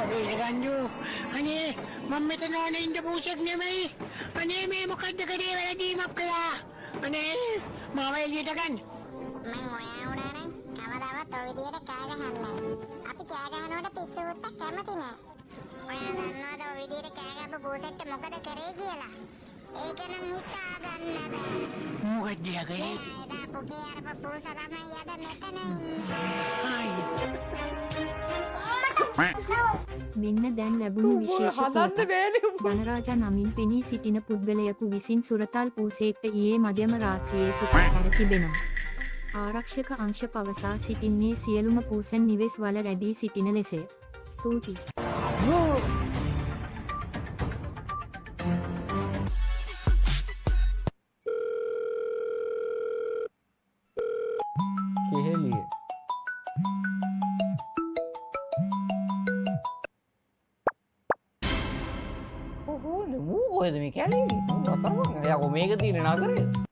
ගංජු අනේ මම මෙතන ඕනේ ඉන්න පූසෙක් නෙමෙයි අනේ මේ මොකද්ද කරේ වැරදීමක් කළා අනේ මාව එළියට ගන්න මං ඔයා වුණා නම් කවදාවත් ඔය විදියට කෑ ගහන්නේ නැහැ. අපි කෑ ගහනකොට පිස්සු උත්ත කැමති නෑ. ඔයා දන්නවද ඔය විදියට කෑ ගහපු පූසෙක්ට මොකද කරේ කියලා? ඒක නම් හිතා ගන්න බෑ. මොකද්ද යකේ එදා පුගේ අර පූස තමයි යද මෙතන ඉන්නේ. ආයි මෙන්න දැන් ලැබුණු විශේෂ පුවතක්. ධනරාජා නමින් පෙනී සිටින පුද්ගලයෙකු විසින් සුරතල් පූසෙක්ට ඊයේ මධ්‍යම රාත්‍රියේ පුතා කර තිබෙනවා. ආරක්ෂක අංශ පවසා සිටින්නේ සියලුම පූසන් නිවෙස් වල රැඳී සිටින ලෙසය. ස්තුතියි. කෙහෙලිය ඕ මූ කොහෙද මේ කැලේ? අතරමං යකෝ මේක තියෙන නගරේ.